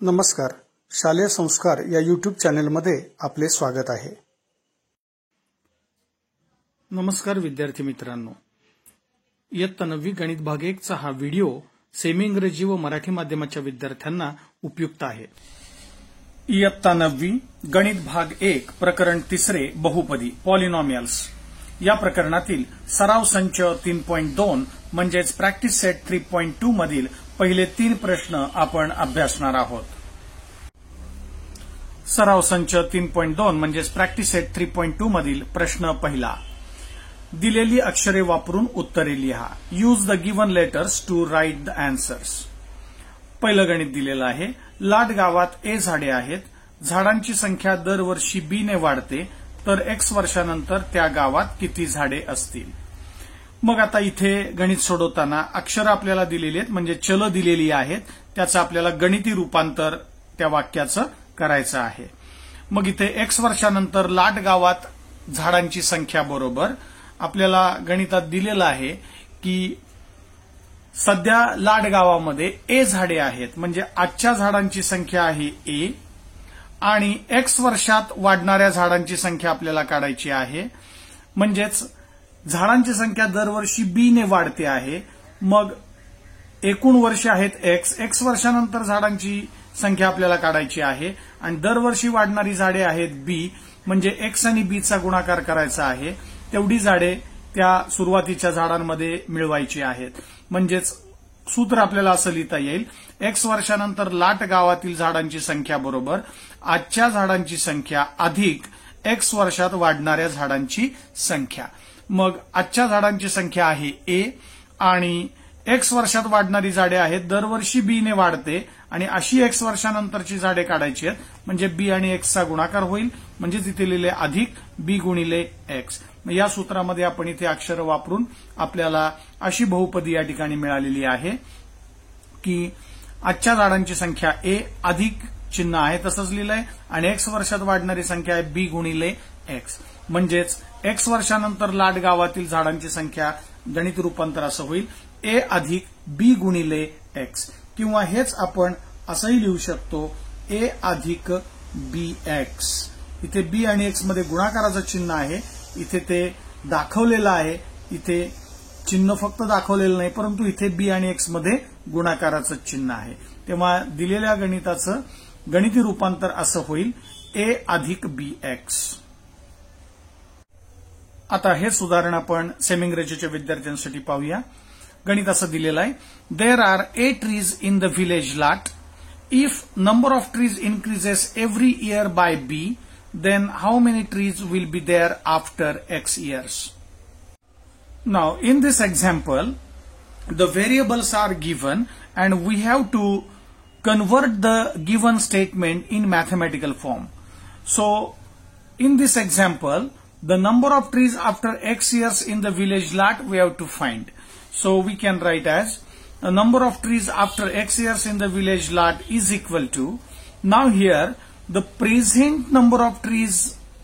नमस्कार. शालेय संस्कार या यूट्यूब चॅनलमध्ये आपले स्वागत आहे. नमस्कार विद्यार्थी मित्रांनो. इयत्ता 9वी गणित भाग 1 चा हा व्हिडिओ सेमी इंग्रजी व मराठी माध्यमाच्या विद्यार्थ्यांना उपयुक्त आहे. इयत्ता 9वी गणित भाग 1 प्रकरण 3 बहुपदी पॉलिनॉमियल्स या प्रकरणातील सराव संच 3.2 म्हणजेच प्रॅक्टिस सेट 3.2 मधील पहिले 3 प्रश्न आपण अभ्यासणार आहोत. सराव संच 3.2 म्हणजेच प्रॅक्टिस सेट 3.2 मधील प्रश्न पहिला. दिलेली अक्षरे वापरून उत्तरे लिहा. Use the given letters to write the answers. पहिलं गणित दिलेलं आहे. लाड गावात ए झाडे आहेत. झाडांची संख्या दरवर्षी बी ने वाढते, तर एक्स वर्षानंतर त्या गावात किती झाडे असतील. मग आता इथे गणित सोडवताना अक्षरं आपल्याला दिलेली आहेत, म्हणजे चल दिलेली आहेत, त्याचं आपल्याला गणिती रूपांतर त्या वाक्याचं करायचं आहे. मग इथे एक्स वर्षानंतर लाड गावात झाडांची संख्या बरोबर आपल्याला गणितात दिलेलं आहे की सध्या लाड गावामध्ये ए झाडे आहेत, म्हणजे आजच्या झाडांची संख्या आहे ए आणि एक्स वर्षात वाढणाऱ्या झाडांची संख्या आपल्याला काढायची आहे. म्हणजेच झाडांची संख्या दरवर्षी बी ने वाढते आहे. मग एकूण वर्ष आहेत एक्स वर्षानंतर झाडांची संख्या आपल्याला काढायची आहे आणि दरवर्षी वाढणारी झाडे आहेत बी, म्हणजे एक्स आणि बी चा गुणाकार करायचा आहे. तेवढी झाडे त्या सुरुवातीच्या झाडांमध्ये मिळवायची आहेत. म्हणजेच सूत्र आपल्याला असं लिहिता येईल. एक्स वर्षानंतर लाट गावातील झाडांची संख्या बरोबर आजच्या झाडांची संख्या अधिक एक्स वर्षात वाढणाऱ्या झाडांची संख्या. मग आजच्या झाडांची संख्या आहे ए आणि एक्स वर्षात वाढणारी झाडे आहेत, दरवर्षी बी ने वाढते आणि अशी एक्स वर्षानंतरची झाडे काढायची आहेत, म्हणजे बी आणि एक्सचा गुणाकार होईल, म्हणजे तिथे लिहिले अधिक बी गुणिले एक्स. या सूत्रामध्ये आपण इथे अक्षर वापरून आपल्याला अशी बहुपदी या ठिकाणी मिळालेली आहे की आजच्या झाडांची संख्या ए अधिक चिन्ह आहे तसंच लिहिलंय आणि एक्स वर्षात वाढणारी संख्या आहे बी गुणिले एक्स. म्हणजेच एक्स वर्षानंतर लाड गावातील झाडांची संख्या गणित रूपांतर असं होईल ए अधिक बी गुणिले एक्स, किंवा हेच आपण असंही लिहू शकतो ए अधिक बी एक्स. इथे बी आणि एक्स मध्ये गुणाकाराचं चिन्ह आहे, इथे ते दाखवलेलं आहे. इथे चिन्ह फक्त दाखवलेलं नाही, परंतु इथे बी आणि एक्स मध्ये गुणाकाराचं चिन्ह आहे. तेव्हा दिलेल्या गणिताचं गणिती रूपांतर असं होईल ए अधिक बी एक्स. आता हे उदाहरण आपण सेमी इंग्रजीच्या विद्यार्थ्यांसाठी पाहूया. गणित असं दिलेलं आहे. There are 8 trees in the village lot. If number of trees increases every year by b, then how many trees will be there after X years? Now, in this example, the variables are given and we have to convert the given statement in mathematical form. So, in this example, the number of trees after X years in the village lot we have to find. So, we can write as the number of trees after X years in the village lot is equal to, now here, the present number of trees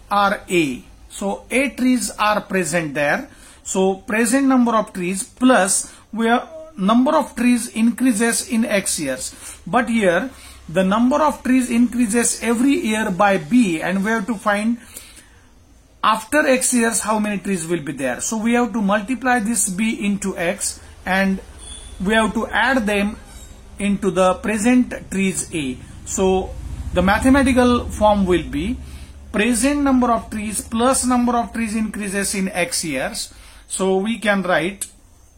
are A. So, A trees are present there. So, present number of trees plus where number of trees increases in X years. But here, the number of trees increases every year by B and we have to find after X years how many trees will be there. So, we have to multiply this B into X and we have to add them into the present trees A. So, the mathematical form will be present number of trees plus number of trees increases in X years. So we can write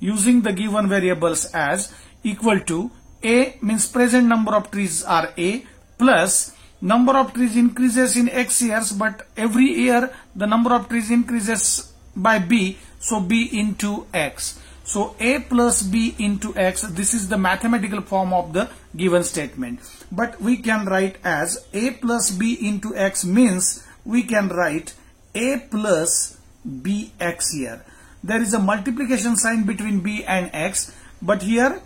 using the given variables as equal to A means present number of trees are A plus number of trees increases in X years, but every year the number of trees increases by B, so B into X. So A plus B into X, this is the mathematical form of the given statement. But we can write as A plus B into X means we can write A plus BX here. There is a multiplication sign between B and X, but here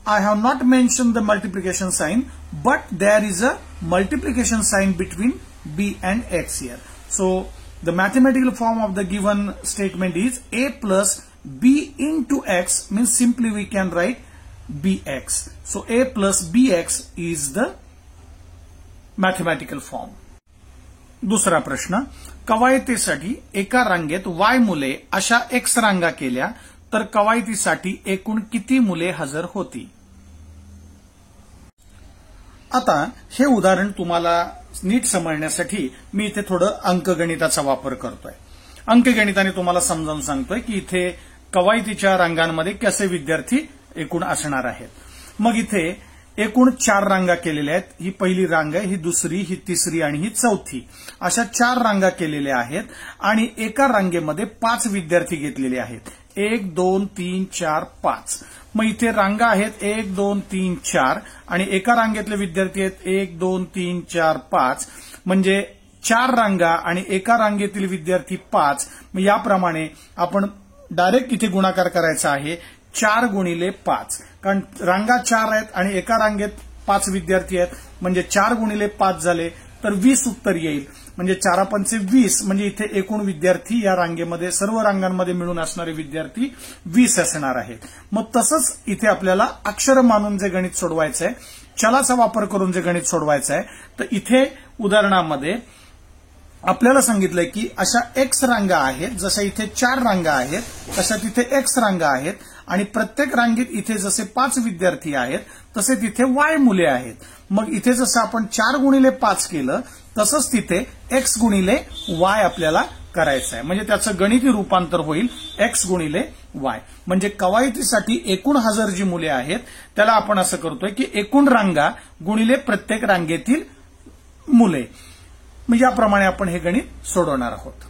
I have not mentioned the multiplication sign, but there is a multiplication sign between B and X here. So the mathematical form of the given statement is A plus B into X means simply we can write bx. So a plus bx is the mathematical form. दुसरा प्रश्न, कवायतीसाठी एका रांगेत y मुले अशा x रांगा केल्या तर कवायतीसाठी एकूण किती मुले हजर होती? आता हे उदाहरण तुम्हाला नीट समजण्यासाठी मी इथे थोडं अंकगणिताचा वापर करतोय. अंकगणिताने तुम्हाला समजावून सांगतोय की इथे कवायतीच्या रांगांमध्ये कसे विद्यार्थी एकूण असणार आहेत. मग इथे एकूण 4 रांगा केलेल्या आहेत. ही पहिली रांग आहे, ही दुसरी, ही तिसरी आणि ही चौथी. अशा 4 रांगा केलेल्या आहेत आणि एका रांगेमध्ये 5 विद्यार्थी घेतलेले आहेत. 1 2 3 4 5. मग इथे रांगा आहेत 1 2 3 4 आणि एका रांगेतले विद्यार्थी आहेत 1 2 3 4 5. म्हणजे 4 रांगा आणि एका रांगेतील विद्यार्थी 5. मग याप्रमाणे आपण डायरेक्ट इथे गुणाकार करायचा आहे 4 गुणिले 5. कारण रांगा 4 आहेत आणि एका रांगेत 5 विद्यार्थी आहेत म्हणजे 4 गुणिले 5 झाले तर 20 उत्तर येईल. म्हणजे 4 पंचे 20 म्हणजे इथे एकूण विद्यार्थी या रांगेमध्ये सर्व रांगांमध्ये मिळून असणारे विद्यार्थी 20 असणार आहेत. मग तसंच इथे आपल्याला अक्षर मानून जे गणित सोडवायचं आहे, चलाचा वापर करून जे गणित सोडवायचं आहे, तर इथे उदाहरणामध्ये आपल्याला सांगितलंय की अशा x रांगा आहेत, जशा इथे 4 रांगा आहेत तशा तिथे x रांगा आहेत आणि प्रत्येक रांगेत इथे जसे 5 विद्यार्थी आहेत तसे तिथे y मुले आहेत. मग इथे जसं आपण 4 गुणिले 5 केलं तसंच तिथे x गुणिले y आपल्याला करायचं आहे. म्हणजे त्याचं गणिती रूपांतर होईल x गुणिले y. म्हणजे कवायतीसाठी एकूण हजर जी मुले आहेत त्याला आपण असं करतोय की एकूण रांगा गुणिले प्रत्येक रांगेतील मुले. याप्रमाणे आपण हे गणित सोडवणार आहोत.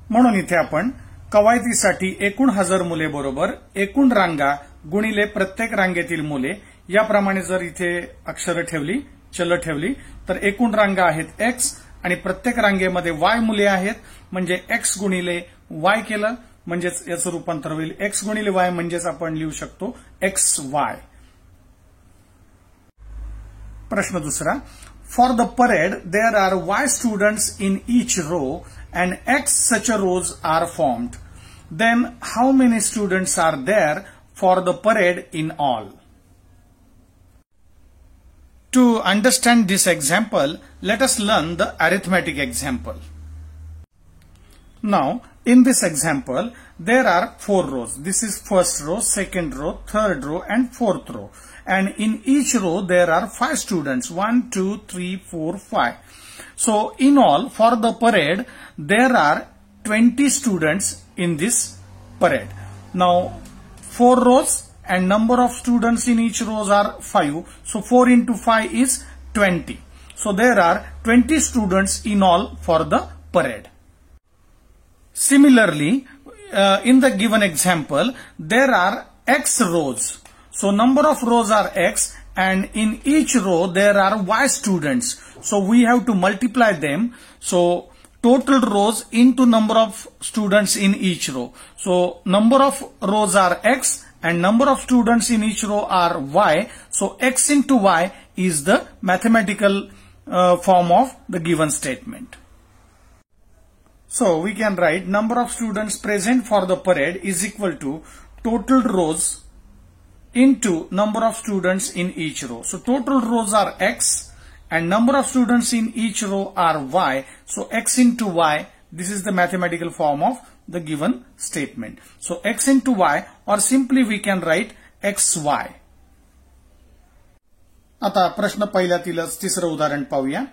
म्हणून इथे आपण कवायतीसाठी एकूण हजर मुले बरोबर एकूण रांगा गुणिले प्रत्येक रांगेतील मुले याप्रमाणे जर इथे अक्षरं ठेवली, चल ठेवली तर एकूण रांगा आहेत x आणि प्रत्येक रांगेमध्ये y मुले आहेत. म्हणजे x गुणिले y केलं म्हणजेच याचं रूपांतर होईल x गुणिले y. म्हणजेच आपण लिहू शकतो xy. प्रश्न दुसरा, For the parade, there are Y students in each row and X such rows are formed. Then how many students are there for the parade in all? To understand this example, let us learn the arithmetic example. Now, in this example, there are 4 rows. This is first row, second row, third row and fourth row. And in each row there are 5 students, 1, 2, 3, 4, 5. So in all, for the parade, there are 20 students in this parade. Now 4 rows and number of students in each rows are 5. So 4 into 5 is 20. So there are 20 students in all for the parade. Similarly, in the given example, there are X rows. So number of rows are X and in each row there are Y students. So we have to multiply them. So total rows into number of students in each row. So number of rows are X and number of students in each row are Y. So X into Y is the mathematical form of the given statement. So we can write number of students present for the parade is equal to total rows into number of students in each row. So total rows are X and number of students in each row are Y. So X into Y, this is the mathematical form of the given statement. So X into Y, or simply we can write XY. आता प्रश्न पहिल्यातीलच तिसरं उदाहरण पाहूया.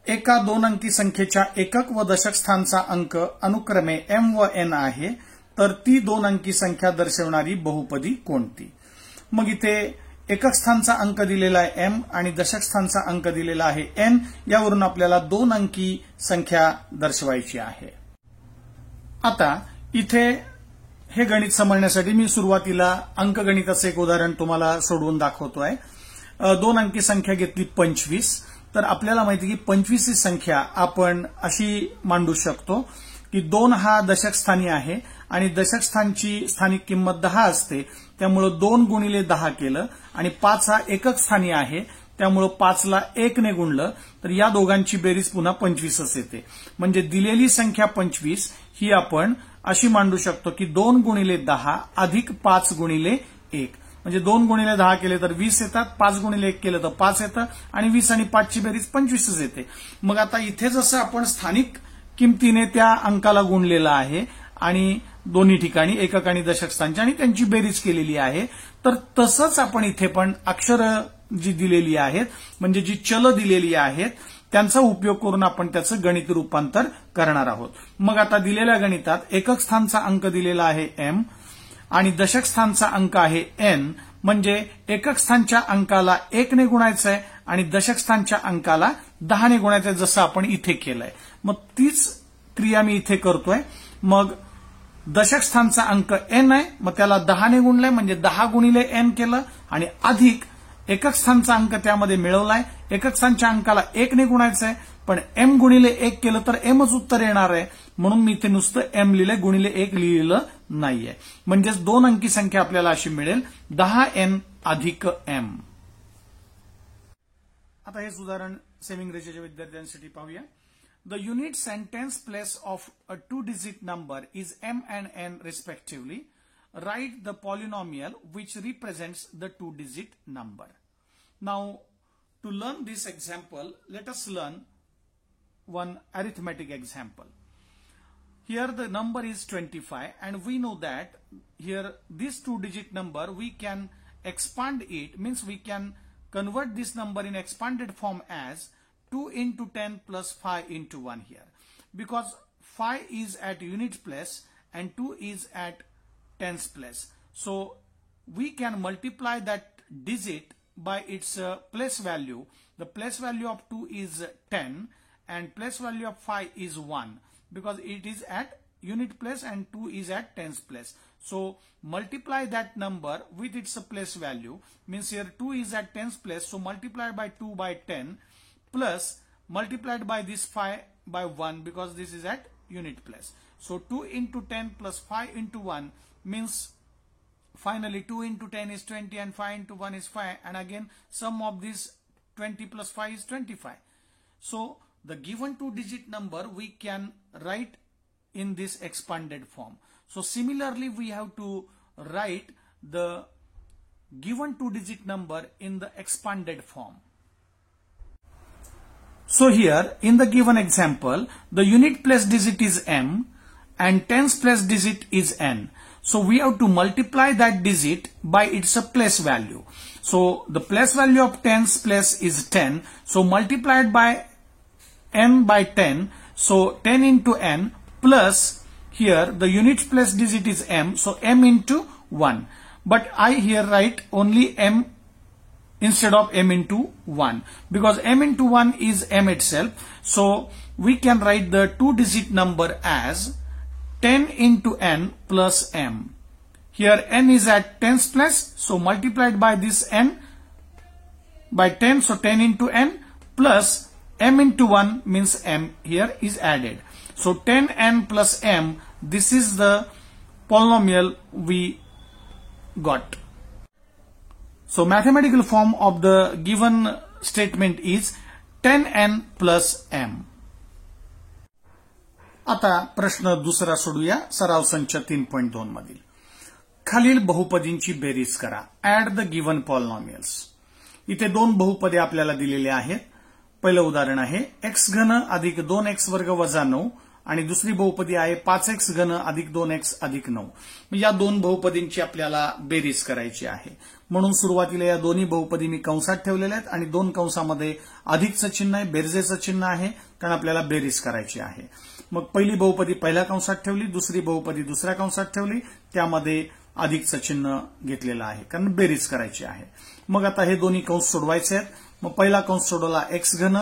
एका 2 अंकी संख्येच्या एकक व दशक स्थानचा अंक अनुक्रमे m व n आहे तर ती 2 अंकी संख्या दर्शवणारी बहुपदी कोणती? मग इथे एकक स्थानचा अंक दिलेला आहे m आणि दशक स्थानचा अंक दिलेला आहे n. यावरून आपल्याला 2 अंकी संख्या दर्शवायची आहे. आता इथे हे गणित समजण्यासाठी मी सुरुवातीला अंकगणिताचं एक उदाहरण तुम्हाला सोडवून दाखवतोय. 2 अंकी संख्या घेतली 25. तर आपल्याला माहिती की 25 ही संख्या आपण अशी मांडू शकतो की 2 हा दशक स्थानी आहे आणि दशक स्थानची स्थानिक किंमत 10 असते. त्यामुळे 2 गुणिले 10 केलं आणि 5 हा एकक स्थानी आहे त्यामुळे 5 ला 1 ने गुणलं तर या दोघांची बेरीज पुन्हा 25च येते. म्हणजे दिलेली संख्या 25 ही आपण अशी मांडू शकतो की 2 गुणिले 10 अधिक 5 गुणिले 1. म्हणजे 2 गुणिले 10 केले तर 20 येतात, 5 गुणिले 1 केलं तर 5 येतं आणि 20 आणि 5 ची बेरीज 25 येते. मग आता इथे जसं आपण स्थानिक किमतीने त्या अंकाला गुणलेलं आहे आणि दोन्ही ठिकाणी एकक आणि दशक स्थानच्या आणि त्यांची बेरीज केलेली आहे, तर तसंच आपण इथे पण अक्षरं जी दिलेली आहेत म्हणजे जी चल दिलेली आहेत त्यांचा उपयोग करून आपण त्याचं गणिती रूपांतर करणार आहोत. मग आता दिलेल्या गणितात एकक स्थानचा अंक दिलेला आहे m आणि दशक स्थानचा अंक आहे n, म्हणजे एकक स्थानच्या अंकाला 1 ने गुणायचं आहे आणि दशक स्थानच्या अंकाला 10 ने गुणायचं आहे, जसं आपण इथे केलंय. मग तीच क्रिया मी इथे करतोय. मग दशक स्थानचा अंक n आहे, मग त्याला 10 ने गुणलंय म्हणजे 10 गुणिले n केलं आणि अधिक एकक स्थानचा अंक त्यामध्ये मिळवलाय. एकक स्थानच्या अंकाला 1 ने गुणायचं आहे, पण m गुणिले 1 केलं तर mच उत्तर येणार आहे, म्हणून मी इथे नुसतं m लिहिलंय, गुणिले 1 लिहिलेलं नाहीये. म्हणजेच 2 अंकी संख्या आपल्याला अशी मिळेल 10n अधिक m. आता हेच उदाहरण सेमी इंग्रजीच्या विद्यार्थ्यांसाठी पाहूया. The unit sentence place of a 2-digit number is m and n respectively. Write the polynomial which represents the 2-digit number. Now, to learn this example, let us learn one arithmetic example. Here the number is 25 and we know that here this 2-digit number we can expand it, means we can convert this number in expanded form as 2 into 10 plus 5 into 1 here, because 5 is at unit place and 2 is at tens place. So we can multiply that digit by its place value. The place value of 2 is 10 and place value of 5 is 1, because it is at unit place and 2 is at tens place. So multiply that number with its place value, means here 2 is at tens place, so multiply by 2 by 10 plus multiplied by this 5 by 1, because this is at unit place. So 2 into 10 plus 5 into 1 means finally 2 into 10 is 20 and 5 into 1 is 5, and again sum of this 20 plus 5 is 25. So the given 2-digit number we can write in this expanded form. So similarly we have to write the given 2-digit number in the expanded form. So here in the given example the unit place digit is m and tens place digit is n. So we have to multiply that digit by its place value. So the place value of tens place is 10. So multiplied by n by 10. So 10 into n plus here the unit place digit is m. So m into 1. But I here write only m instead of m into 1, because m into 1 is m itself. So we can write the 2-digit number as 10 into n plus m. Here n is at tens place, so multiplied by this n by 10, so 10 into n plus m into 1 means m here is added. So 10n plus m, this is the polynomial we got. So mathematical form of the given statement is 10n plus m. आता प्रश्न दुसरा सोडूया सराव संच 3.2 मधील. खालील बहुपदींची बेरीज करा. Add the given polynomials. इथे 2 बहुपदे आपल्याला दिलेले आहेत. पहिलं उदाहरण आहे x घन अधिक 2x वर्ग वजा 9 आणि दुसरी बहुपदी आहे 5x घन अधिक 2x अधिक 9. या 2 बहुपदींची आपल्याला बेरीज करायची आहे. म्हणून सुरुवातीला या दोन्ही बहुपदी मी कंसात ठेवलेल्या आहेत आणि 2 कंसामध्ये अधिकचं चिन्ह आहे, बेरजेचं चिन्ह आहे, कारण आपल्याला बेरीज करायची आहे. मग पहिली बहुपदी पहिल्या कंसात ठेवली, दुसरी बहुपदी दुसऱ्या कंसात ठेवली, त्यामध्ये अधिकचं चिन्ह घेतलेलं आहे कारण बेरीज करायची आहे. मग आता हे दोन्ही कंस सोडवायचे आहेत. मग पहिला कंस सोडवला x घन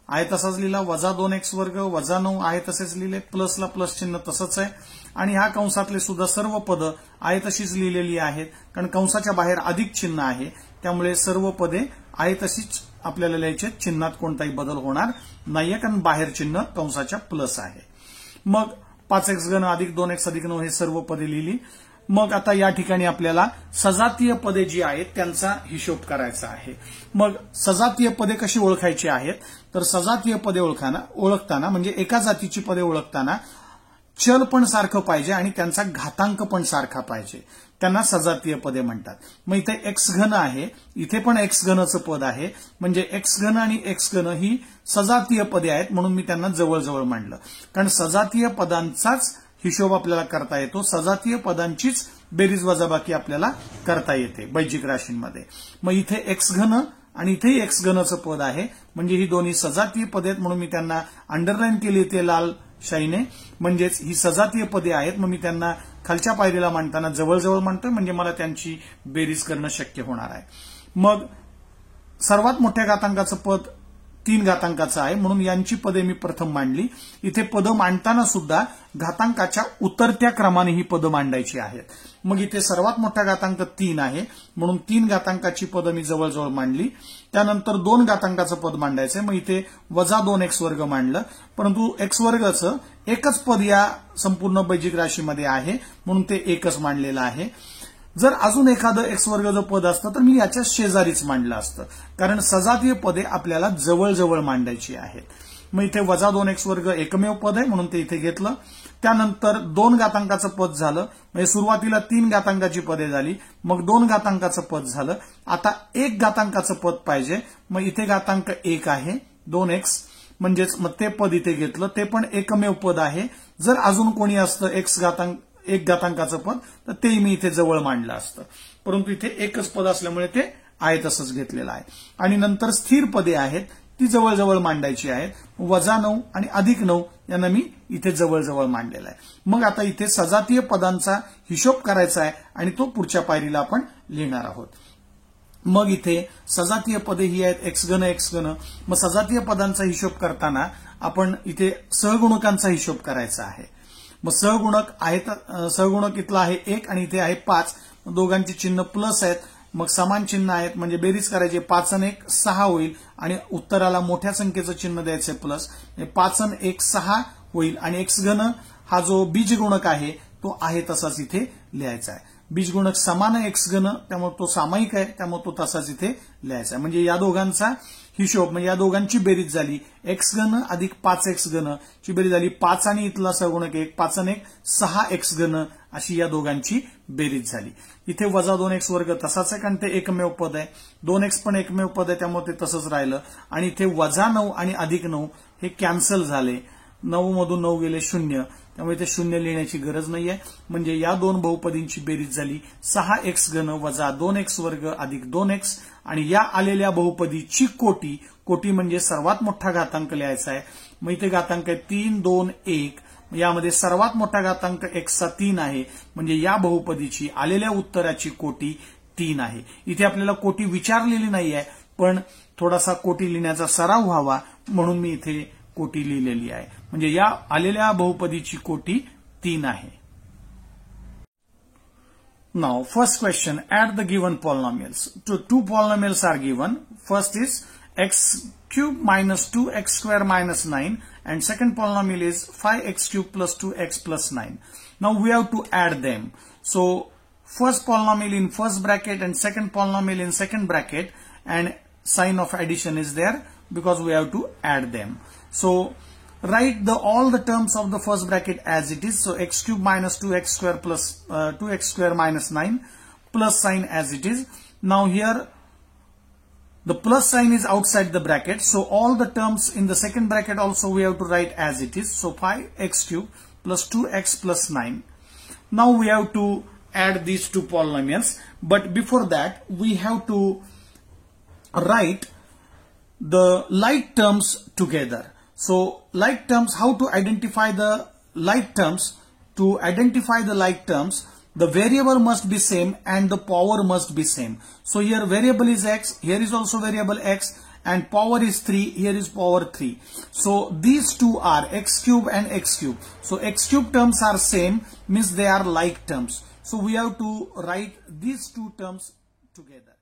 आहे तसाच लिहिला, वजा 2x वर्ग वजा 9 आहे तसेच लिहिले, प्लसला प्लस चिन्ह तसंच आहे आणि ह्या कंसातले सुद्धा सर्व पद आहे तशीच लिहिलेली आहेत, कारण कंसाच्या बाहेर अधिक चिन्ह आहे त्यामुळे सर्व पदे आहे तशीच आपल्याला लिहायचे, चिन्हात कोणताही बदल होणार नाहीये कारण बाहेर चिन्ह कंसाच्या प्लस आहे. मग 5x घन अधिक 2x अधिक 9 हे सर्व पदे लिहिली. मग आता या ठिकाणी आपल्याला सजातीय पदे जी आहेत त्यांचा हिशोब करायचा आहे. मग सजातीय पदे कशी ओळखायची आहेत तर सजातीय पदे ओळखताना म्हणजे एका जातीची पदे ओळखताना चल पण सारखं पाहिजे आणि त्यांचा घातांक पण सारखा पाहिजे, त्यांना सजातीय पदे म्हणतात. मग इथे एक्स घन आहे, इथे पण एक्स घनचं पद आहे, म्हणजे एक्स घन आणि एक्स घन ही सजातीय पदे आहेत, म्हणून मी त्यांना जवळजवळ मांडलं. कारण सजातीय पदांचाच हिशोब आपल्याला करता येतो, सजातीय पदांचीच बेरीज वजाबाकी आपल्याला करता येते बैजिक राशींमध्ये. मग इथे एक्स घन आणि इथेही एक्स घनचं पद आहे, म्हणजे ही दोन्ही सजातीय पदे आहेत, म्हणून मी त्यांना अंडरलाईन केली ते लाल शाईने, म्हणजेच ही सजातीय पदे आहेत. मग मी त्यांना खालच्या पायरीला मांडताना जवळजवळ मांडतोय, म्हणजे मला त्यांची बेरीज करणं शक्य होणार आहे. मग सर्वात मोठ्या घातांकाचं पद 3 घातांकाचं आहे, म्हणून यांची पदे मी प्रथम मांडली. इथे पदं मांडताना सुद्धा घातांकाच्या उतरत्या क्रमाने ही पदं मांडायची आहेत. मग इथे सर्वात मोठा घातांक 3 आहे, म्हणून 3 घातांकाची पदं मी जवळजवळ मांडली. त्यानंतर 2 घातांकाचं पद मांडायचंय, मग इथे वजा 2x वर्ग मांडलं, परंतु x वर्गाचं एकच पद या संपूर्ण बैजिक राशीमध्ये आहे, म्हणून ते एकच मांडलेलं आहे. जर अजून एखादं एक्स वर्गाचं पद असतं तर मी याच्या शेजारीच मांडलं असतं, कारण सजातीय पदे आपल्याला जवळजवळ मांडायची आहेत. मग इथे वजा 2x वर्ग एकमेव पद आहे, म्हणून ते इथे घेतलं. त्यानंतर 2 घातांकाचं पद झालं, म्हणजे सुरुवातीला 3 घातांकाची पदे झाली, मग 2 घातांकाचं पद झालं. आता 1 घातांकाचं पद पाहिजे, मग इथे घातांक 1 आहे 2x, म्हणजेच मग ते पद इथे घेतलं, ते पण एकमेव पद आहे. जर अजून कोणी असतं 1 घातांकाचं पद तर ते मी इथे जवळ मांडलं असतं, परंतु इथे एकच पद असल्यामुळे ते आहे तसंच घेतलेलं आहे. आणि नंतर स्थिर पदे आहेत, ती जवळजवळ मांडायची आहेत. वजा 9 आणि अधिक 9 यांना मी इथे जवळजवळ मांडलेला आहे. मग आता इथे सजातीय पदांचा हिशोब करायचा आहे आणि तो पुढच्या पायरीला आपण लिहिणार आहोत. मग इथे सजातीय पदे ही आहेत एक्स घन एक्स घन. मग सजातीय पदांचा हिशोब करताना आपण इथे सहगुणकांचा हिशोब करायचा आहे. मग सहगुणक इथला आहे 1 आणि इथे आहे 5, दोघांची चिन्ह प्लस आहेत, मग समान चिन्ह आहेत, म्हणजे बेरीज करायची 5 आणि 1 6 होईल आणि उत्तराला मोठ्या संख्येचं चिन्ह द्यायचं प्लस, 5 आणि 1 6 होईल. आणि एक्स घन हा जो बीजगुणक आहे तो आहे तसाच इथे लिहायचा आहे. बीजगुणक समान आहे एक्स घन, त्यामुळे तो सामायिक आहे, त्यामुळे तो तसाच इथे लिहायचा आहे. म्हणजे या दोघांचा हिशोब, म्हणजे या दोघांची बेरीज झाली एक्स घन अधिक 5x घन ची बेरीज झाली 5 आणि इथला सहगुणक 1, 5 आणि 1 6x घन अशी या दोघांची बेरीज झाली. इथे वजा 2x वर्ग तसाच आहे, कारण ते एकमेव पद आहे. 2x पण एकमेव पद आहे, त्यामुळे ते तसंच राहिलं. आणि इथे वजा 9 आणि अधिक 9 हे कॅन्सल झाले, 9 मधून 9 गेले 0, त्यामुळे इथे 0 लिहिण्याची गरज नाहीये. म्हणजे या दोन बहुपदींची बेरीज झाली 6x घन वजा 2x वर्ग अधिक 2x. आणि या आलेल्या बहुपदीची कोटी म्हणजे सर्वात मोठा घातांक लिहायचा आहे. मग इथे घातांक आहे 3 2 1, यामध्ये सर्वात मोठा घातांक x चा 3 आहे, म्हणजे या बहुपदीची आलेल्या उत्तराची कोटी 3 आहे. इथे आपल्याला कोटी विचारलेली नाहीये, पण थोडासा कोटी लिहिण्याचा सराव व्हावा म्हणून मी इथे कोटी लिहिलेली आहे. म्हणजे या आलेल्या बहुपदीची कोटी 3 आहे. Now, first question, add the given polynomials. So, two polynomials are given. First is x cube minus 2x square minus 9 and second polynomial is 5x cube plus 2x plus 9. Now, we have to add them. So, first polynomial in first bracket and second polynomial in second bracket, and sign of addition is there because we have to add them. So, write all the terms of the first bracket as it is. So x cube minus 2x square plus 2x square minus 9 plus sign as it is. Now here the plus sign is outside the bracket. So all the terms in the second bracket also we have to write as it is. So 5x cube plus 2x plus 9. Now we have to add these two polynomials. But before that we have to write the like terms together. So, like terms, how to identify the like terms? To identify the like terms, the variable must be same and the power must be same. So, here variable is x, here is also variable x, and power is 3, here is power 3. So, these two are x cube and x cube. So, x cube terms are same, means they are like terms. So, we have to write these two terms together.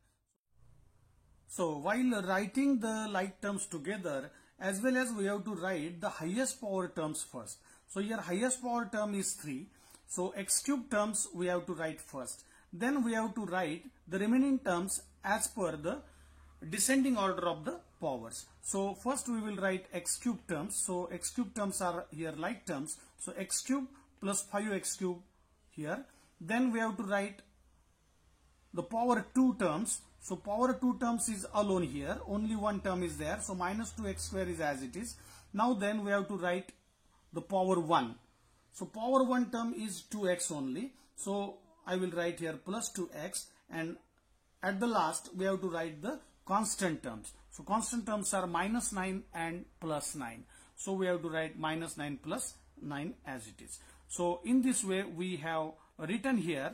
So, while writing the like terms together, as well as we have to write the highest power terms first. So here highest power term is 3. So x cube terms we have to write first. Then we have to write the remaining terms as per the descending order of the powers. So first we will write x cube terms. So x cube terms are here like terms. So x cube plus 5x cube here. Then we have to write the power 2 terms. So power 2 terms is alone here. Only one term is there. So minus 2x square is as it is. Now then we have to write the power 1. So power 1 term is 2x only. So I will write here plus 2x, and at the last we have to write the constant terms. So constant terms are minus 9 and plus 9. So we have to write minus 9 plus 9 as it is. So in this way we have written here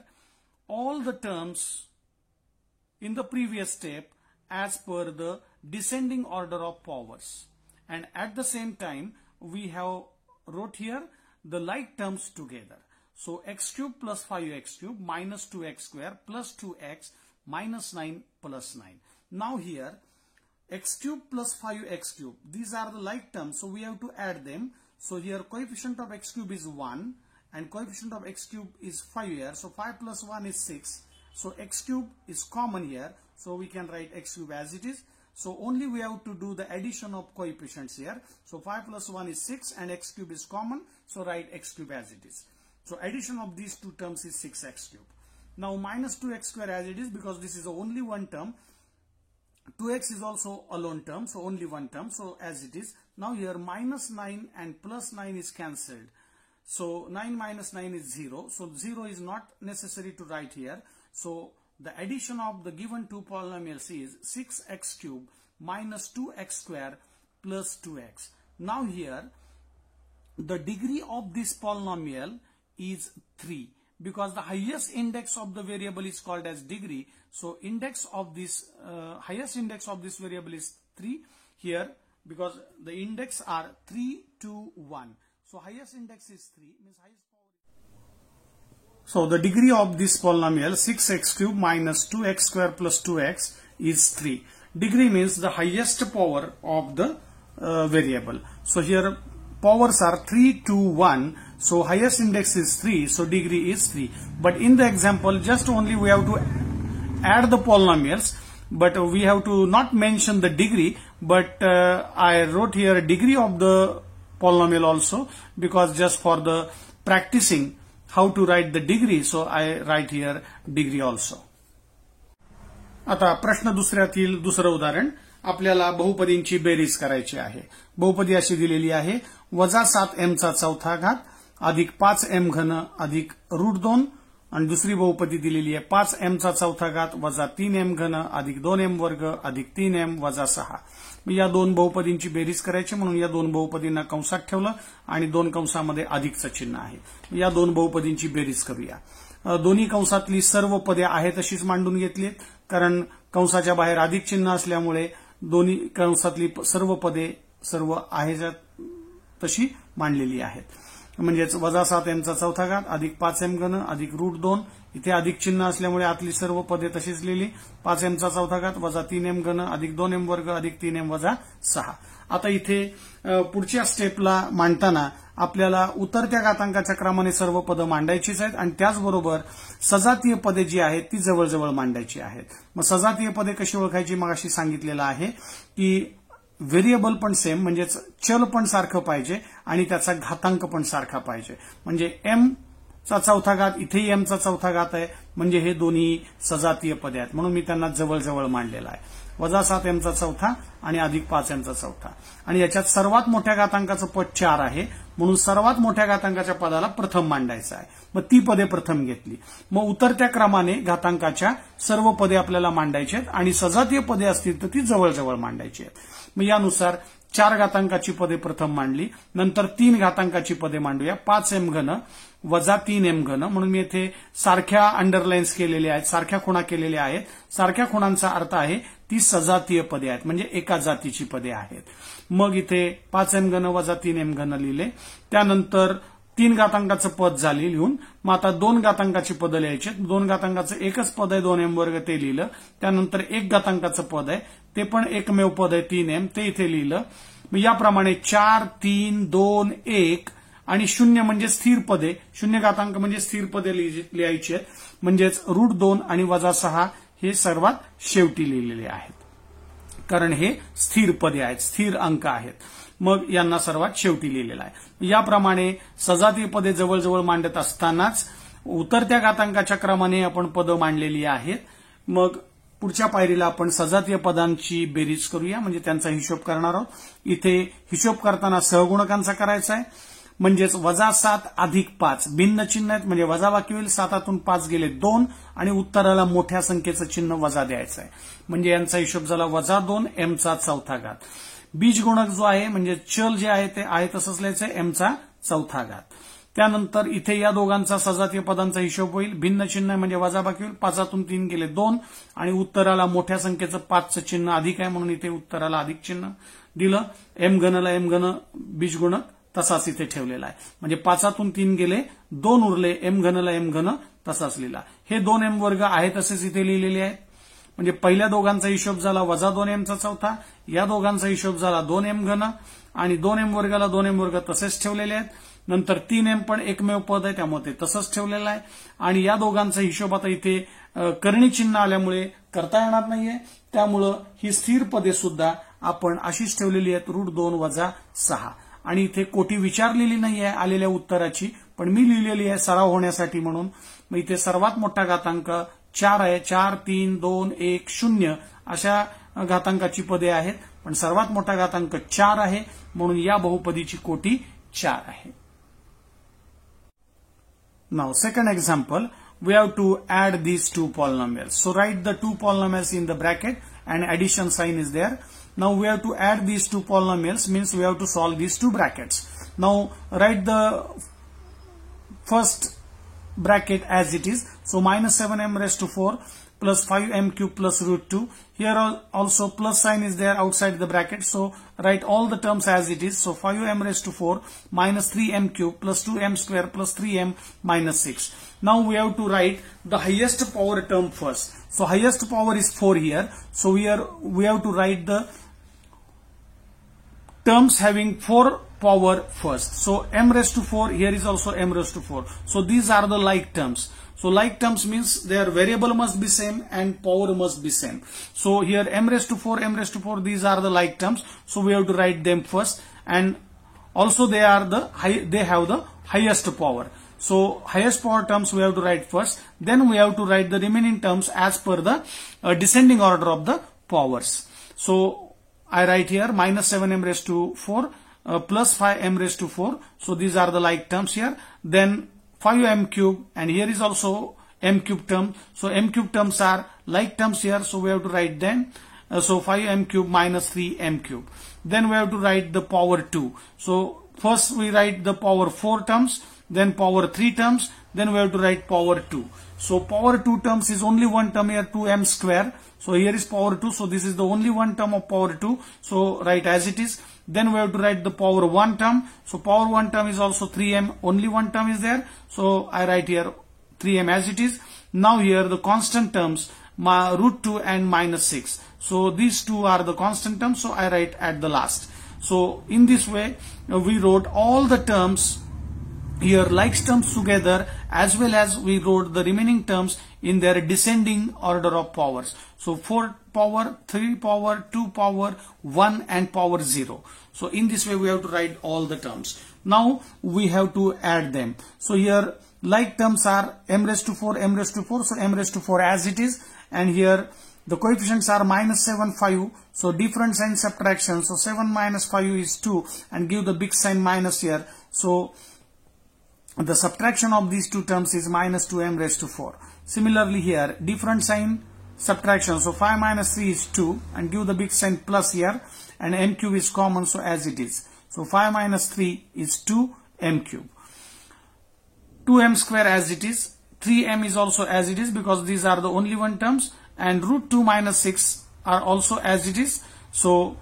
all the terms in the previous step as per the descending order of powers, and at the same time we have wrote here the like terms together. So x cube plus 5x cube minus 2x square plus 2x minus 9 plus 9. Now here x cube plus 5x cube, these are the like terms, so we have to add them. So here coefficient of x cube is 1 and coefficient of x cube is 5 here. So 5 plus 1 is 6. So x cube is common here. So we can write x cube as it is. So only we have to do the addition of coefficients here. So 5 plus 1 is 6 and x cube is common. So write x cube as it is. So addition of these two terms is 6x cube. Now minus 2x square as it is, because this is only one term. 2x is also alone term, so only one term, so as it is. Now here minus 9 and plus 9 is cancelled. So 9 minus 9 is 0. So 0 is not necessary to write here. So the addition of the given two polynomials is 6x cube minus 2x square plus 2x. Now here the degree of this polynomial is 3, because the highest index of the variable is called as degree. So index of this highest index of this variable is 3 here, because the index are 3, 2, 1. So highest index is 3, means highest power. So the degree of this polynomial 6x cube minus 2x square plus 2x is 3. Degree means the highest power of the variable. So here powers are 3, 2, 1. So highest index is 3. So degree is 3. But in the example, just only we have to add the polynomials. But we have to not mention the degree. But I wrote here degree of the polynomial also, because just for the practicing how to write the degree. So I write here degree also. आता प्रश्न दुसऱ्यातील दुसरं उदाहरण. आपल्याला बहुपदींची बेरीज करायची आहे. बहुपदी अशी दिलेली आहे, वजा 7m चा चौथा घात अधिक 5m घन अधिक √2, आणि दुसरी बहुपदी दिलेली आहे 5m चा चौथा घात वजा 3m घन अधिक 2m वर्ग अधिक 3m वजा 6. या दोन बहुपदींची बेरीज करायची, म्हणून या दोन बहुपदींना कंसात ठेवलं आणि दोन कंसामध्ये अधिकचं चिन्ह आहे. या दोन बहुपदींची बेरीज करूया. दोन्ही कंसातली सर्व पदे आहे तशीच मांडून घेतलीत, कारण कंसाच्या बाहेर अधिक चिन्ह असल्यामुळे दोन्ही कंसातली सर्व पदे सर्व आहे तशी मांडलेली आहेत. म्हणजेच वजा 7m चा चौथा घात अधिक 5m घन अधिक √2, इथे अधिक चिन्ह असल्यामुळे आतली सर्व पदे तशीच लिहिली. 5m चा चौथा घात वजा 3m घन अधिक 2m वर्ग अधिक 3m वजा 6. आता इथे पुढच्या स्टेपला मांडताना आपल्याला उतरत्या घातांकाच्या क्रमाने सर्व पदं मांडायचीच आहेत, आणि त्याचबरोबर सजातीय पदे जी आहेत ती जवळजवळ मांडायची आहेत. मग सजातीय पदे कशी ओळखायची मगाशी सांगितलेलं आहे की व्हेरिएबल पण सेम, म्हणजेच चल पण सारखं पाहिजे आणि त्याचा घातांक पण सारखा पाहिजे. म्हणजे m चा चौथा घात इथेही m चा चौथा घात आहे, म्हणजे हे दोन्ही सजातीय पदे आहेत, म्हणून मी त्यांना जवळजवळ मांडलेला आहे. वजा 7m चा चौथा आणि अधिक 5m चा चौथा, आणि याच्यात सर्वात मोठ्या घातांकाचं पद 4 आहे, म्हणून सर्वात मोठ्या घातांकाच्या पदाला प्रथम मांडायचं आहे. मग ती पदे प्रथम घेतली. मग उतरत्या क्रमाने घातांकाच्या सर्व पदे आपल्याला मांडायची आहेत, आणि सजातीय पदे असतील तर ती जवळजवळ मांडायची आहेत. मग यानुसार 4 घातांकाची पदे प्रथम मांडली, नंतर 3 घातांकाची पदे मांडूया. 5m घन वजा 3m घन, म्हणून मी येथे सारख्या अंडरलाईन्स केलेल्या आहेत, सारख्या खुणा केलेल्या आहेत. सारख्या खुणांचा अर्थ आहे ती सजातीय पदे आहेत, म्हणजे एका जातीची पदे आहेत. मग इथे 5m घन वजा 3m घन लिहिले. त्यानंतर 3 घातांकाचं पद झाली लिहून. मग आता 2 घातांकाची पदं लिहायची. 2 घातांकाचं एकच पद आहे 2m वर्ग, ते लिहिलं. त्यानंतर 1 घातांकाचं पद आहे, ते पण एकमेव पद आहे 3m, ते इथे लिहिलं. मग याप्रमाणे 4, 3, 2, 1 आणि 0 म्हणजे स्थिर पदे. 0 घातांक म्हणजे स्थिर पदे लिहायची आहेत, म्हणजेच √2 आणि वजा 6 हे सर्वात शेवटी लिहिलेले आहेत. कारण हे स्थिर पदे आहेत, स्थिर अंक आहेत. मग यांना सर्वात शेवटी लिहिलेला आहे. याप्रमाणे सजातीय पदे जवळजवळ मांडत असतानाच उतरत्या घातांकाच्या क्रमाने आपण पदं मांडलेली आहेत. मग पुढच्या पायरीला आपण सजातीय पदांची बेरीज करूया, म्हणजे त्यांचा हिशोब करणार आहोत. इथे हिशोब करताना सहगुणकांचा करायचा आहे, म्हणजेच -7 अधिक 5 भिन्न चिन्ह आहेत, म्हणजे वजाबाकी होईल. 7तून 5 गेले 2 आणि उत्तराला मोठ्या संख्येचं चिन्ह वजा द्यायचं आहे, म्हणजे यांचा हिशोब झाला -2 m चा चौथा घात. बीजगुणक जो आहे म्हणजे चल जे आहे ते आहे तसंच लिहायचं m चा चौथा घात. त्यानंतर इथे या दोघांचा सजातीय पदांचा हिशोब होईल. भिन्न चिन्ह म्हणजे वजाबाकी होईल. 5तून 3 गेले 2 आणि उत्तराला मोठ्या संख्येचं 5चं चिन्ह अधिक आहे, म्हणून इथे उत्तराला अधिक चिन्ह दिलं. m घनला m घन बीजगुणक तसाच इथे ठेवलेला आहे, म्हणजे 5तून 3 गेले 2 उरले, m घनला m घन तसाच लिहिला. हे 2m वर्ग आहे तसेच इथे लिहिलेले आहेत. म्हणजे पहिल्या दोघांचा हिशोब झाला -2m चा चौथा, या दोघांचा हिशोब झाला 2m घन आणि 2m वर्गाला 2m वर्ग तसेच ठेवलेले आहेत. नंतर 3m पण एकमेव पद आहे त्यामुळे ते तसंच ठेवलेलं आहे. आणि या दोघांचा हिशोब आता इथे करणी चिन्ह आल्यामुळे करता येणार नाहीये, त्यामुळं ही स्थिर पदे सुद्धा आपण अशीच ठेवलेली आहेत √2 वजा 6. आणि इथे कोटी विचारलेली नाही आहे आलेल्या उत्तराची, पण मी लिहिलेली आहे सराव होण्यासाठी म्हणून. मग इथे सर्वात मोठा घातांक 4 आहे. 4, 3, 2, 1, 0 अशा घातांकाची पदे आहेत, पण सर्वात मोठा घातांक 4 आहे, म्हणून या बहुपदीची कोटी 4 आहे. Now second example, we have to add these two polynomials. So write the two polynomials in the bracket and addition sign is there. Now we have to add these two polynomials, means we have to solve these two brackets. Now write the first bracket as it is. So -7m raised to 4 plus 5m cube plus √2. Here also plus sign is there outside the bracket. So write all the terms as it is. So 5m raised to 4 minus 3m cube plus 2m square plus 3m minus 6. Now we have to write the highest power term first. So highest power is 4 here. So we have to write the terms having 4 power first. So m raised to 4, here is also m raised to 4. So these are the like terms. So like terms means their variable must be same and power must be same. So here m raised to 4, m raised to 4, these are the like terms. So we have to write them first, and also they have the highest power. So highest power terms we have to write first. Then we have to write the remaining terms as per the descending order of the powers. So I write here -7m raised to 4 plus 5m raised to 4. So these are the like terms here. Then 5m cube, and here is also m cube term. So m cube terms are like terms here. So we have to write them. So 5m cube minus 3m cube. Then we have to write the power 2. So first we write the power 4 terms, then power 3 terms, then we have to write power 2. So power 2 terms is only one term here, 2m square. So here is power 2. So this is the only one term of power 2. So write as it is. Then we have to write the power 1 term. So power 1 term is also 3m. Only one term is there. So I write here 3m as it is. Now here the constant terms, √2 and -6. So these two are the constant terms. So I write at the last. So in this way we wrote all the terms here like terms together, as well as we wrote the remaining terms in their descending order of powers. So 4 power, 3 power, 2 power, 1 and power 0. So in this way we have to write all the terms. Now we have to add them. So here like terms are m raised to 4, m raised to 4. So m raised to 4 as it is, and here the coefficients are -7, 5. So different sign subtraction. So 7 minus 5 is 2, and give the big sign minus here. So the subtraction of these two terms is -2m raised to 4. Similarly here, different sign subtraction. So 5 minus 3 is 2, and give the big sign plus here, and m cube is common, so as it is. So 5 minus 3 is 2m cube. 2m square as it is. 3m is also as it is because these are the only one terms, and √2 minus 6 are also as it is. So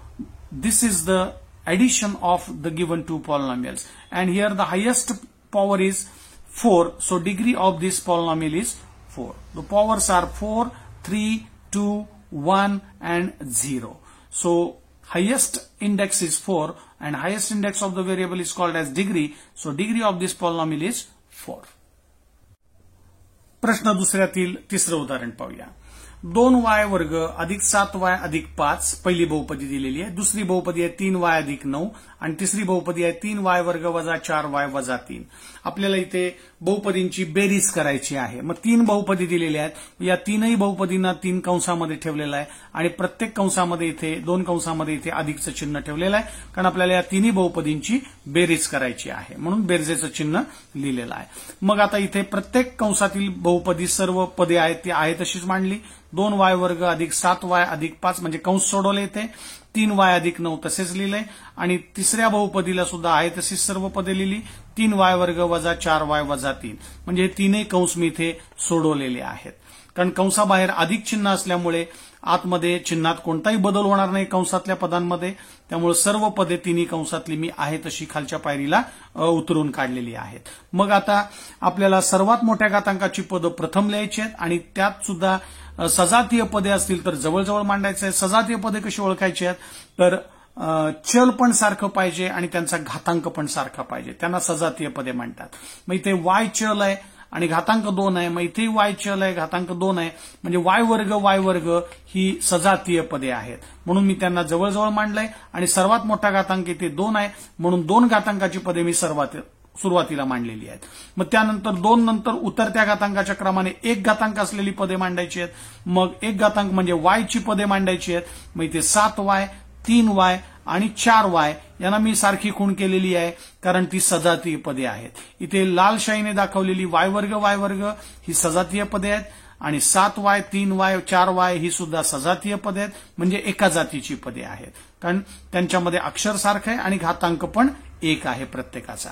this is the addition of the given two polynomials, and here the highest power is 4. So degree of this polynomial is 4. The powers are 4, 3, 2, 1 and 0. So highest index is 4 and highest index of the variable is called as degree. So degree of this polynomial is 4. प्रश्न दुसऱ्यातील तिसरं उदाहरण पाहूया. 2y वर्ग अधिक 7y अधिक 5 पहिली बहुपदी दिलेली आहे. दुसरी बहुपदी आहे 3y अधिक 9 आणि तिसरी बहुपदी आहे 3y वर्ग वजा 4y वजा 3. आपल्याला इथे बहुपदींची बेरीज करायची आहे. मग 3 बहुपदी दिलेल्या आहेत. या तीनही बहुपदींना 3 कंसामध्ये ठेवलेलं आहे आणि प्रत्येक कंसामध्ये इथे 2 कंसामध्ये इथे अधिकचं चिन्ह ठेवलेलं आहे, कारण आपल्याला या तिन्ही बहुपदींची बेरीज करायची आहे, म्हणून बेरजेचं चिन्ह लिहिलेलं आहे. मग आता इथे प्रत्येक कंसातील बहुपदी सर्व पदे आहेत ती आहे तशीच मांडली. 2y वर्ग अधिक 7y अधिक 5 म्हणजे कंस सोडवले इथे. 3y अधिक 9 तसेच लिहिले आणि तिसऱ्या बहुपदीला सुद्धा आहे तशीच सर्व पदे लिहिली. 3y वर्ग वजा 4y वजा 3 म्हणजे हे तीनही कंस मी इथे सोडवलेले आहेत, कारण कंसाबाहेर अधिक चिन्ह असल्यामुळे आतमध्ये चिन्हात कोणताही बदल होणार नाही कंसातल्या पदांमध्ये. त्यामुळे सर्व पदे तिन्ही कंसातली मी आहे तशी खालच्या पायरीला उतरून काढलेली आहेत. मग आता आपल्याला सर्वात मोठ्या घातांकाची पदं प्रथम लिहायची आहेत आणि त्यात सुद्धा सजातीय पदे असतील तर जवळजवळ मांडायचं आहे. सजातीय पदे कशी ओळखायची आहेत तर चल पण सारखं पाहिजे आणि त्यांचा घातांक पण सारखा पाहिजे, त्यांना सजातीय पदे म्हणतात. मग इथे y चल आहे आणि घातांक 2 आहे. मग इथे y चल आहे, घातांक 2 आहे, म्हणजे y वर्ग ही सजातीय पदे आहेत, म्हणून मी त्यांना जवळजवळ मांडलंय. आणि सर्वात मोठा घातांक इथे 2 आहे, म्हणून 2 घातांकाची पदे मी सुरुवातीला मांडलेली आहेत. मग त्यानंतर 2 नंतर उतरत्या घातांकाच्या क्रमाने 1 घातांक असलेली पदे मांडायची आहेत. मग 1 घातांक म्हणजे y ची पदे मांडायची आहेत. मग इथे 7y 3y आणि 4y यांना मी सारखी खूण केलेली आहे, कारण ती सजातीय पदे आहेत. इथे लाल शाईने दाखवलेली y वर्ग ही सजातीय पदे आहेत आणि 7y 3y 4y ही सुद्धा सजातीय पदे आहेत, म्हणजे एका जातीची पदे आहेत, कारण त्यांच्यामध्ये अक्षर सारखं आहे आणि घातांक पण 1 आहे प्रत्येकाचा.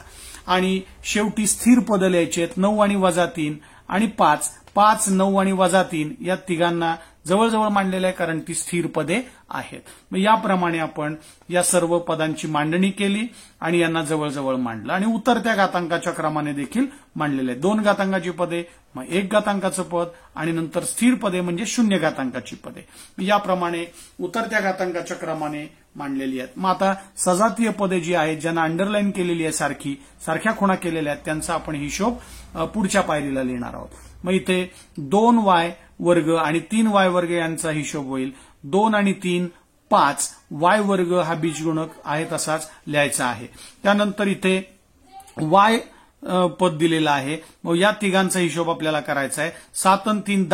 आणि शेवटी स्थिर पदं लिहायची आहेत. 9 आणि वजा 3 आणि 5 9 आणि वजा 3 या तिघांना जवळजवळ मांडलेलं आहे, कारण ती स्थिर पदे आहेत. मग याप्रमाणे आपण या सर्व पदांची मांडणी केली आणि यांना जवळजवळ मांडलं आणि उतरत्या घातांकाच्या क्रमाने देखील मांडलेलं आहे. 2 घातांकाची पदे, मग 1 घातांकाचं पद आणि नंतर स्थिर पदे म्हणजे 0 घातांकाची पदे. याप्रमाणे उतरत्या घातांकाच्या क्रमाने मांडलेली आहेत. मग आता सजातीय पदे जी आहेत ज्यांना अंडरलाईन केलेली आहे, सारख्या खुणा केलेल्या आहेत, त्यांचा आपण हिशोब पुढच्या पायरीला लिहिणार आहोत. मग इथे 2y वर्ग आणि 3y वर्ग यांचा हिशोब होईल. 2 आणि 3 5 y वर्ग हा बीजगुणक आहे तसाच लिहायचा आहे. त्यानंतर इथे y पद दिलेलं आहे. मग या तिघांचा हिशोब आपल्याला करायचा आहे. 7 आणि 3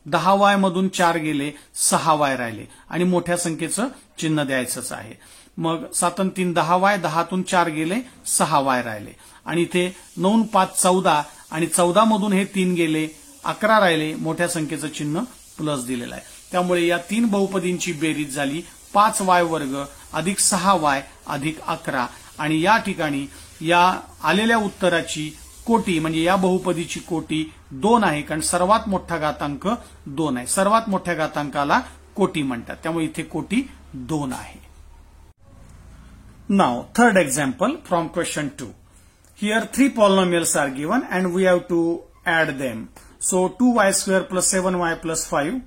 10y मधून 4 गेले, 6y राहिले आणि मोठ्या संख्येचं चिन्ह द्यायचंच आहे. मग 7 आणि 3 10y, 10तून 4 गेले, 6y राहिले आणि इथे 9 5 14 आणि 14 मधून हे 3 गेले, 11 राहिले, मोठ्या संख्येचं चिन्ह प्लस दिलेलं आहे. त्यामुळे या 3 बहुपदींची बेरीज झाली 5y वर्ग अधिक 6y अधिक 11 आणि या ठिकाणी या आलेल्या उत्तराची कोटी म्हणजे या बहुपदीची कोटी 2 आहे, कारण सर्वात मोठा घातांक 2 आहे. सर्वात मोठ्या घातांकाला कोटी म्हणतात, त्यामुळे इथे कोटी 2 आहे. Now third example from question 2. Here 3 polynomials are given and we have to add them. So 2y square plus 7y plus 5,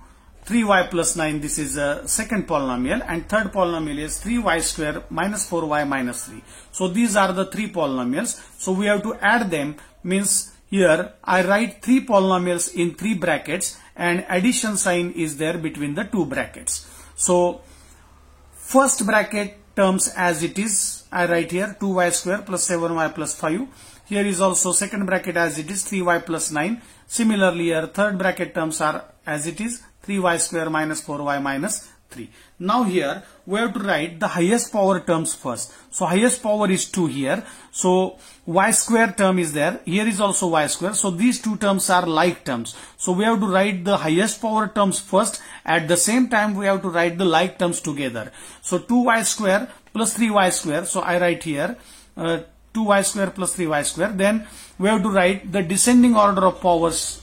3y plus 9, this is a second polynomial, and third polynomial is 3y square minus 4y minus 3. So these are the 3 polynomials. So we have to add them, means here I write 3 polynomials in 3 brackets and addition sign is there between the 2 brackets. So first bracket terms as it is, I write here 2y square plus 7y plus 5. Here is also second bracket as it is 3y plus 9. Similarly here third bracket terms are as it is 3y square minus 4y minus 3. Now here we have to write the highest power terms first. So highest power is 2 here. So y square term is there. Here is also y square. So these two terms are like terms. So we have to write the highest power terms first. At the same time we have to write the like terms together. So 2y square plus 3y square. So I write here 2y square plus 3y square. Then we have to write the descending order of powers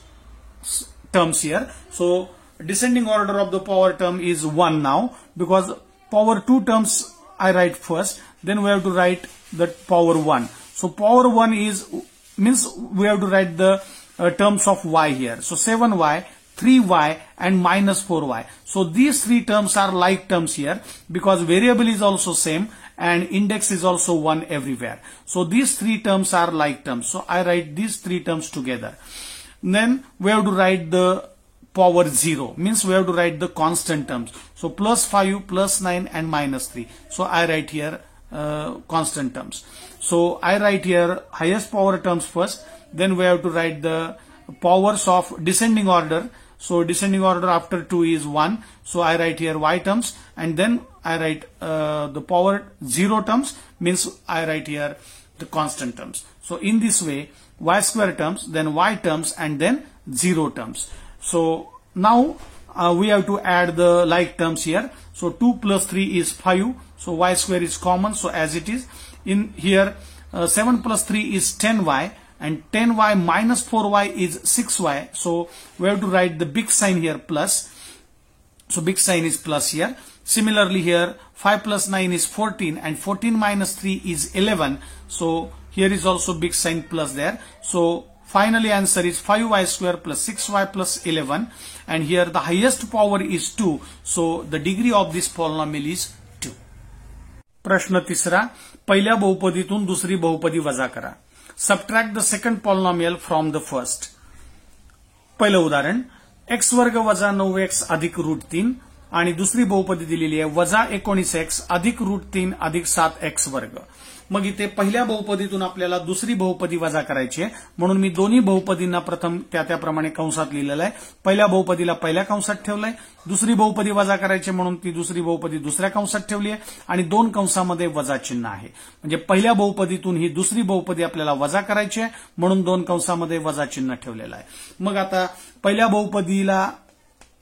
terms here. So descending order of the power term is 1 now, because power 2 terms I write first, then we have to write the power 1. So power 1 is means we have to write the terms of y here. So 7y, 3y and minus 4y. So these 3 terms are like terms here, because variable is also same and index is also 1 everywhere. So these 3 terms are like terms. So I write these 3 terms together. Then we have to write the power 0 means we have to write the constant terms. So plus 5, plus 9 and minus 3. So I write here constant terms. So I write here highest power terms first. Then we have to write the powers of descending order. So descending order after 2 is 1. So I write here y terms, and then I write the power 0 terms means I write here the constant terms. So in this way, y square terms, then y terms, and then 0 terms. So now we have to add the like terms here. So 2 plus 3 is 5. So y square is common. So as it is in here, 7 plus 3 is 10y, and 10y minus 4y is 6y. So we have to write the big sign here plus. So big sign is plus here. Similarly here, 5 plus 9 is 14, and 14 minus 3 is 11. So here is also big sign plus there. So finally answer is 5y square plus 6y plus 11, and here the highest power is 2. So the degree of this polynomial is 2. प्रश्न तिसरा, पहिल्या बहुपदीतून दुसरी बहुपदी वजा करा. Subtract the second polynomial from the first. पहिलं उदाहरण, x वर्ग वजा 9x अधिक √3 आणि दुसरी बहुपदी दिलेली आहे वजा 19x अधिक √3 अधिक 7x वर्ग. मग इथे पहिल्या बहुपदीतून आपल्याला दुसरी बहुपदी वजा करायची आहे, म्हणून मी दोन्ही बहुपदींना प्रथम त्याप्रमाणे कंसात लिहिलेलं आहे. पहिल्या बहुपदीला पहिल्या कंसात ठेवलंय, दुसरी बहुपदी वजा करायची म्हणून ती दुसरी बहुपदी दुसऱ्या कंसात ठेवली आहे, आणि दोन कंसामध्ये वजा चिन्ह आहे. म्हणजे पहिल्या बहुपदीतून ही दुसरी बहुपदी आपल्याला वजा करायची आहे, म्हणून दोन कंसामध्ये वजा चिन्ह ठेवलेलं आहे. मग आता पहिल्या बहुपदीला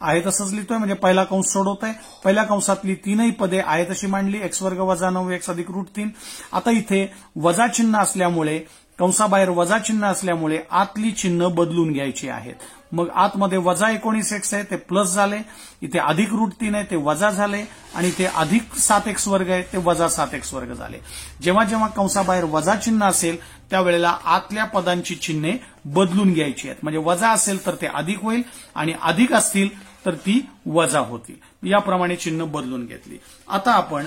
आहे तसंच लिहितोय, म्हणजे पहिला कंस सोडवतोय. पहिल्या कंसातली तीनही पदे आहे तशी मांडली, x वर्ग वजा 9x अधिक √3. आता इथे वजा चिन्ह असल्यामुळे, कंसाबाहेर वजा चिन्ह असल्यामुळे आतली चिन्ह बदलून घ्यायची आहेत. मग आतमध्ये वजा 19x आहे ते प्लस झाले, इथे अधिक √3 आहे ते वजा झाले, आणि इथे अधिक 7x वर्ग आहे ते वजा 7x वर्ग झाले. जेव्हा जेव्हा कंसाबाहेर वजा चिन्ह असेल त्यावेळेला आतल्या पदांची चिन्हे बदलून घ्यायची आहेत. म्हणजे वजा असेल तर ते अधिक होईल, आणि अधिक असतील तर ती वजा होतील. याप्रमाणे चिन्ह बदलून घेतली. आता आपण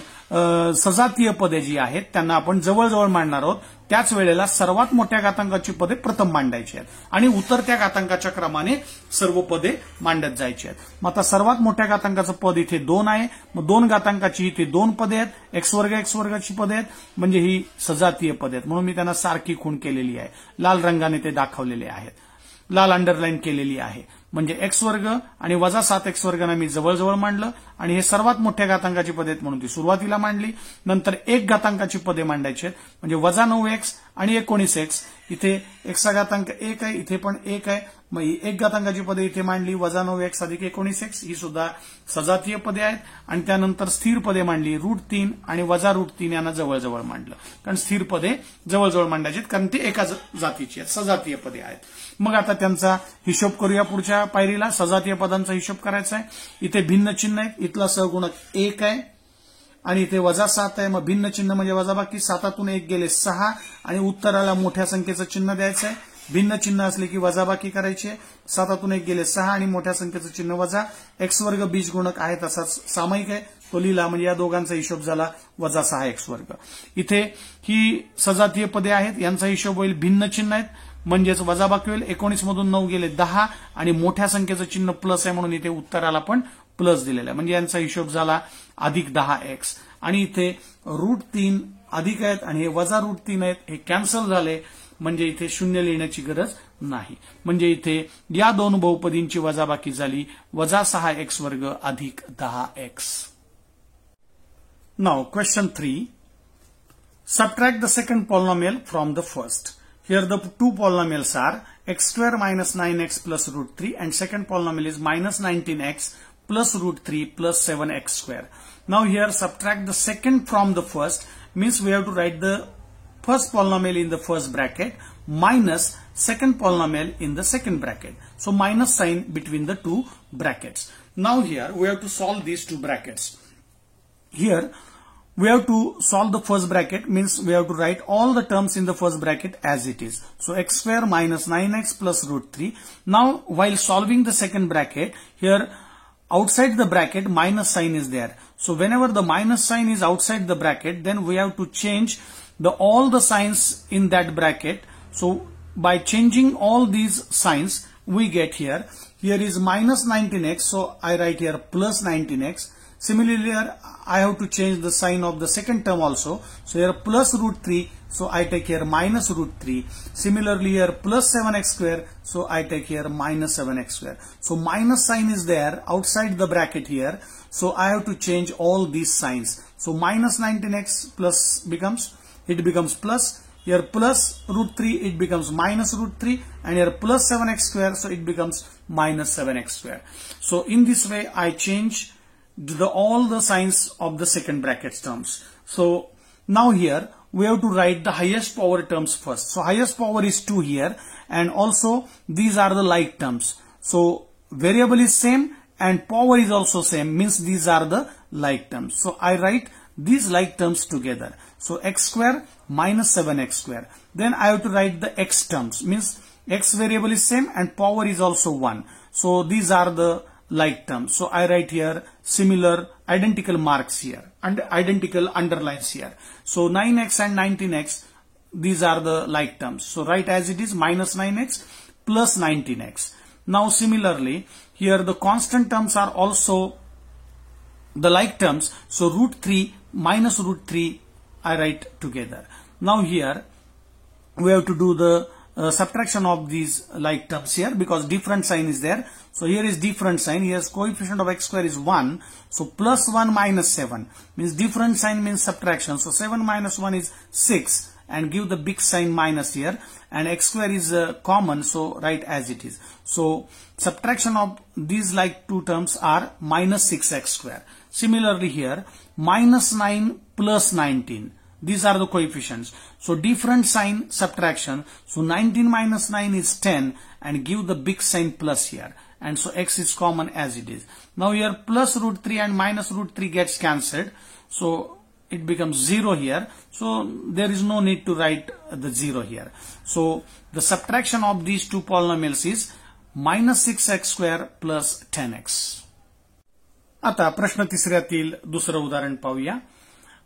सजातीय पदे जी आहेत त्यांना आपण जवळजवळ मांडणार आहोत. त्याच वेळेला सर्वात मोठ्या घातांकाची पदे प्रथम मांडायची आहेत, आणि उतरत्या घातांकाच्या क्रमाने सर्व पदे मांडत जायची आहेत. मग आता सर्वात मोठ्या घातांकाचं पद इथे 2 आहे. मग 2 घातांकाची इथे 2 पदे आहेत, x वर्गाची पदे आहेत, म्हणजे ही सजातीय पदे आहेत. म्हणून मी त्यांना सारखी खूण केलेली आहे, लाल रंगाने ते दाखवलेले आहेत, लाल अंडरलाईन केलेली आहे. म्हणजे x वर्ग आणि वजा 7x वर्गाने मी जवळजवळ मांडलं, आणि हे सर्वात मोठ्या घातांकाची पदे आहेत म्हणून ती सुरुवातीला मांडली. नंतर 1 घातांकाची पदे मांडायची आहेत, म्हणजे वजा 9x आणि 19x. इथे x चा घातांक 1 आहे, इथे पण 1 आहे. मग ही 1 घातांकाची पदे इथे मांडली, वजा 9x अधिक 19x. ही सुद्धा सजातीय पदे आहेत. आणि त्यानंतर स्थिर पदे मांडली, √3 आणि वजा √3 यांना जवळजवळ मांडलं, कारण स्थिर पदे जवळजवळ मांडायची कारण ते एका जातीची आहेत, सजातीय पदे आहेत. मग आता त्यांचा हिशोब करूया. पुढच्या पायरीला सजातीय पदांचा हिशोब करायचा आहे. इथे भिन्न चिन्ह आहे, इथला सहगुणक 1 आहे, आणि इथे वजा 7 आहे. मग भिन्न चिन्ह म्हणजे वजाबाकी, 7तून 1 गेले 6, आणि उत्तराला मोठ्या संख्येचं चिन्ह द्यायचं आहे. भिन्न चिन्ह असले की वजाबाकी करायची आहे. 7तून 1 गेले 6, आणि मोठ्या संख्येचं चिन्ह वजा. x वर्ग बीजगुणक आहे तसाच सामायिक आहे, तो लिहिला, म्हणजे या दोघांचा हिशोब झाला वजा 6x वर्ग. इथे ही सजातीय पदे आहेत, यांचा हिशोब होईल भिन्न चिन्ह आहेत, म्हणजेच वजाबाकी होईल. 19 मधून 9 गेले 10, आणि मोठ्या संख्येचं चिन्ह प्लस आहे म्हणून इथे उत्तराला पण प्लस दिलेला आहे, म्हणजे यांचा हिशोब झाला अधिक 10x. आणि इथे √3 अधिक आहेत आणि हे वजा √3 आहेत, हे कॅन्सल झाले, म्हणजे इथे 0 लिहिण्याची गरज नाही. म्हणजे इथे या दोन बहुपदींची वजाबाकी झाली वजा 6x वर्ग अधिक 10x. Now question 3. Subtract the second polynomial from the first. Here the two polynomials are x square minus 9x plus √3, and second polynomial is minus 19x plus √3 plus 7x square. Now here subtract the second from the first means we have to write the first polynomial in the first bracket minus second polynomial in the second bracket. So minus sign between the two brackets. Now here we have to solve these two brackets. Here we have to solve the first bracket means we have to write all the terms in the first bracket as it is. So x square minus 9x plus √3. Now while solving the second bracket, here outside the bracket minus sign is there. So whenever the minus sign is outside the bracket, then we have to change all the signs in that bracket. So by changing all these signs, we get here. Here is minus 19x, so I write here plus 19x. Similarly, here I have to change the sign of the second term also. So here plus root 3, so I take here minus root 3. Similarly, here plus 7x square, so I take here minus 7x square. So minus sign is there outside the bracket here. So I have to change all these signs. So minus 19x plus becomes plus. Here plus root 3, it becomes minus root 3, and here plus 7x square, so it becomes minus 7x square. So in this way, I change all the signs of the second bracket terms. So now here we have to write the highest power terms first. So highest power is 2 here, and also these are the like terms. So variable is same and power is also same, means these are the like terms. So I write these like terms together. So x square minus 7x square. Then I have to write the x terms, means x variable is same and power is also 1. So these are the like terms. So I write here similar identical marks here and identical underlines here. So 9x and 19x, these are the like terms. So write as it is, minus 9x plus 19x. Now similarly, here the constant terms are also the like terms. So root 3 minus root 3 I write together. Now here we have to do the subtraction of these like terms here, because different sign is there. So here is different sign. Here's coefficient of x square is 1. So plus 1 minus 7 means different sign means subtraction. So 7 minus 1 is 6, and give the big sign minus here, and x square is common, so write as it is. So subtraction of these like two terms are minus 6x square. Similarly here minus 9 plus 19. These are the coefficients. So different sign subtraction. So 19 minus 9 is 10, and give the big sign plus here. And so x is common as it is. Now here plus root 3 and minus root 3 gets cancelled. So it becomes 0 here. So there is no need to write the 0 here. So the subtraction of these two polynomials is minus 6x square plus 10x. आता प्रश्न तिसऱ्यातील दुसरं उदाहरण पाहूया.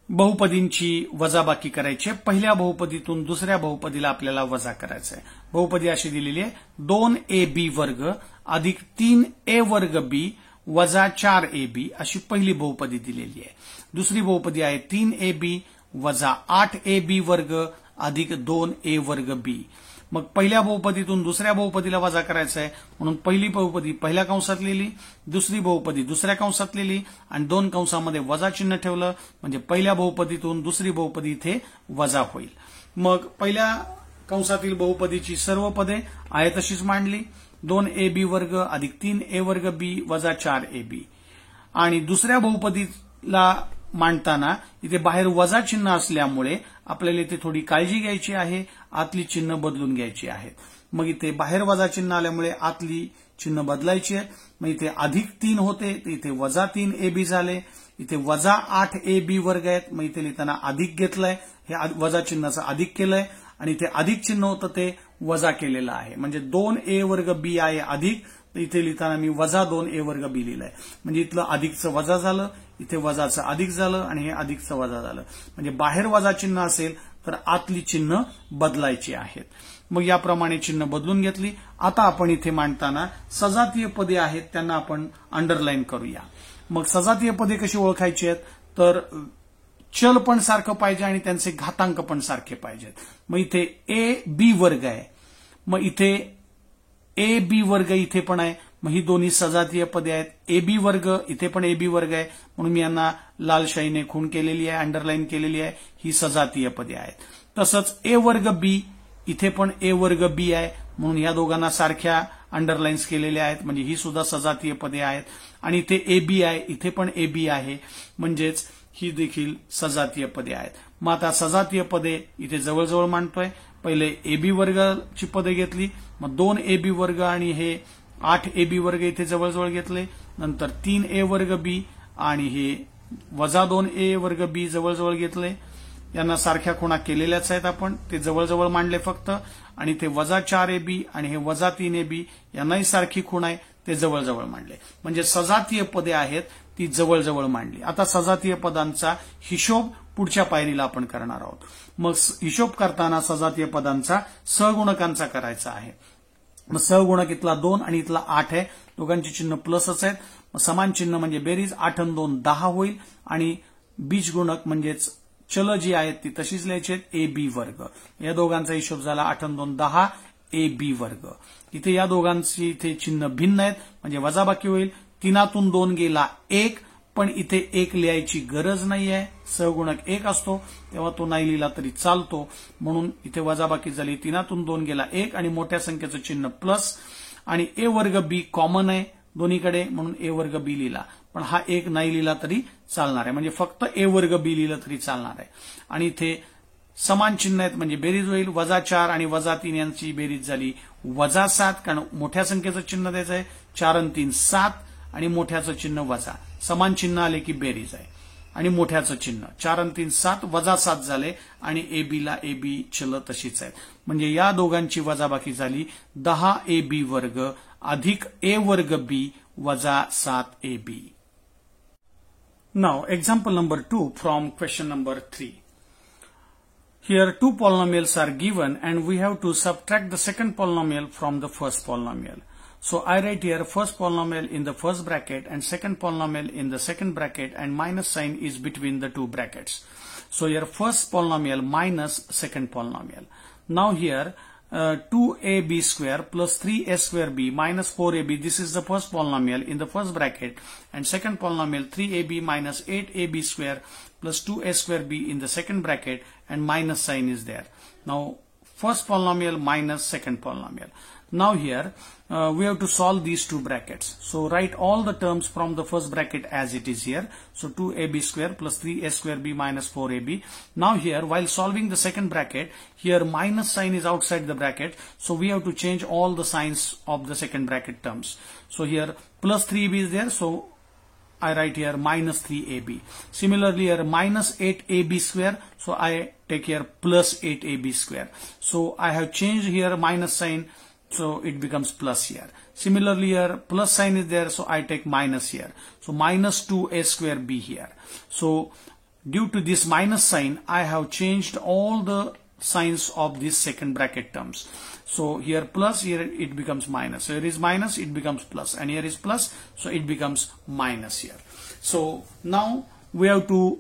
बहुपदींची वजाबाकी करायची आहे. पहिल्या बहुपदीतून दुसऱ्या बहुपदीला आपल्याला वजा करायचं आहे. बहुपदी अशी दिलेली आहे, 2ab वर्ग अधिक 3a वर्ग b वजा 4ab अशी पहिली बहुपदी दिलेली आहे. दुसरी बहुपदी आहे 3ab वजा 8ab वर्ग अधिक 2a वर्ग b. मग पहिल्या बहुपदीतून दुसऱ्या बहुपदीला वजा करायचं आहे, म्हणून पहिली बहुपदी पहिल्या कंसात लिहिली, दुसरी बहुपदी दुसऱ्या कंसात लिहिली, आणि दोन कंसामध्ये वजा चिन्ह ठेवलं, म्हणजे पहिल्या बहुपदीतून दुसरी बहुपदी इथे वजा होईल. मग पहिल्या कंसातील बहुपदीची सर्व पदे आहे तशीच मांडली, 2ab वर्ग अधिक 3a वर्ग b वजा 4ab. आणि दुसऱ्या बहुपदीला मांडताना इथे बाहेर वजा चिन्ह असल्यामुळे आपल्याला इथे थोडी काळजी घ्यायची आहे, आतली चिन्ह बदलून घ्यायची आहेत. मग इथे बाहेर वजा चिन्ह आल्यामुळे आतली चिन्ह बदलायची आहे. मग इथे अधिक 3 होते, तर इथे वजा 3ab झाले. इथे वजा 8ab वर्ग आहेत, मग इथे लिहिताना अधिक घेतलंय, हे वजा चिन्हाचं अधिक केलंय, आणि इथे अधिक चिन्ह होतं ते वजा केलेलं आहे. म्हणजे 2a वर्ग b आहे अधिक, तर इथे लिहिताना मी वजा 2a वर्ग b लिहिलंय. म्हणजे इथलं अधिकचं वजा झालं, इथे वजाचं अधिक झालं, आणि हे अधिकचं वजा झालं. म्हणजे बाहेर वजा चिन्ह असेल तर आतली चिन्ह बदलायची आहेत. मग याप्रमाणे चिन्ह बदलून घेतली. आता आपण इथे मांडताना सजातीय पदे आहेत त्यांना आपण अंडरलाईन करूया. मग सजातीय पदे कशी ओळखायची आहेत, तर चल पण सारखं पाहिजे आणि त्यांचे घातांक पण सारखे पाहिजेत. मग इथे a b वर्ग आहे, मग इथे a b वर्ग इथे पण आहे, मग ही दोन्ही सजातीय पदे आहेत. ab वर्ग इथे पण ab वर्ग आहे, म्हणून मी यांना लाल शाईने खूण केलेली आहे, अंडरलाईन केलेली आहे. ही सजातीय पदे आहेत. तसंच a वर्ग b इथे पण a वर्ग b आहे, म्हणून या दोघांना सारख्या अंडरलाईन्स केलेल्या आहेत, म्हणजे ही सुद्धा सजातीय पदे आहेत. आणि इथे ab आहे, इथे पण ab आहे, म्हणजेच ही देखील सजातीय पदे आहेत. मग आता सजातीय पदे इथे जवळजवळ मांडतोय. पहिले ab वर्गाची पदे घेतली, मग 2ab वर्ग आणि हे 8ab वर्ग इथे जवळजवळ घेतले, नंतर 3a वर्ग b आणि हे वजा 2a वर्ग b जवळजवळ घेतले. यांना सारख्या खुणा केलेल्याच आहेत आपण, ते जवळजवळ मांडले फक्त. आणि ते वजा 4ab आणि हे वजा 3ab यांनाही सारखी खूण आहे, ते जवळजवळ मांडले. म्हणजे सजातीय पदे आहेत ती जवळजवळ मांडली. आता सजातीय पदांचा हिशोब पुढच्या पायरीला आपण करणार आहोत. मग हिशोब करताना सजातीय पदांचा सहगुणकांचा करायचा आहे. मग सहगुणक इथला 2 आणि इथला 8 आहे, दोघांची चिन्ह प्लसच आहेत. मग समान चिन्ह म्हणजे बेरीज 8 आणि 2 10 होईल आणि बीजगुणक म्हणजेच चल जी आहेत ती तशीच लिहायची आहेत, ए बी वर्ग. या दोघांचा हिशोब झाला 8 आणि 2 10 ए बी वर्ग. इथे या दोघांची इथे चिन्ह भिन्न आहेत म्हणजे वजाबाकी होईल. 3तून 2 गेला 1, पण इथे 1 लिहायची गरज नाहीये, सहगुणक 1 असतो तेव्हा तो नाही लिहिला तरी चालतो, म्हणून इथे वजाबाकी झाली. 3तून 2 गेला 1 आणि मोठ्या संख्येचं चिन्ह प्लस आणि ए वर्ग बी कॉमन आहे दोन्हीकडे म्हणून ए वर्ग बी लिहिला, पण हा 1 नाही लिहिला तरी चालणार आहे म्हणजे फक्त ए वर्ग बी लिहिलं तरी चालणार आहे. आणि इथे समान चिन्ह आहेत म्हणजे बेरीज होईल. -4 आणि -3 यांची बेरीज झाली -7, कारण मोठ्या संख्येचं चिन्ह द्यायचं आहे. 4 आणि 3 7 आणि मोठ्याचं चिन्ह वजा. समान चिन्ह आले की बेरीज आहे आणि मोठ्याचं चिन्ह 4 आणि 3 7 -7 झाले आणि ए बी ला ए बी चल तशीच आहेत म्हणजे या दोघांची वजाबाकी झाली 10 ए बी वर्ग अधिक ए वर्ग बी वजा 7 A B. Now example number 2 from question number 3. Here two polynomials are given and we have to subtract the second polynomial from the first polynomial. So I write here first polynomial in the first bracket and second polynomial in the second bracket and minus sign is between the two brackets. So here first polynomial minus second polynomial. Now here 2ab square plus 3a square b minus 4ab, this is the first polynomial in the first bracket, and second polynomial 3ab minus 8ab square plus 2a square b in the second bracket and minus sign is there. Now first polynomial minus second polynomial. Now here we have to solve these two brackets. So write all the terms from the first bracket as it is here. So 2ab square plus 3a square b minus 4ab. Now here while solving the second bracket, here minus sign is outside the bracket. So we have to change all the signs of the second bracket terms. So here plus 3ab is there. So I write here minus 3ab. Similarly here minus 8ab square. So I take here plus 8ab square. So I have changed here minus sign. So it becomes plus here. Similarly here plus sign is there, so I take minus here. So minus 2a square b here. So due to this minus sign, I have changed all the signs of these second bracket terms. So here plus, here it becomes minus. So here is minus, it becomes plus, and here is plus, so it becomes minus here. So now we have to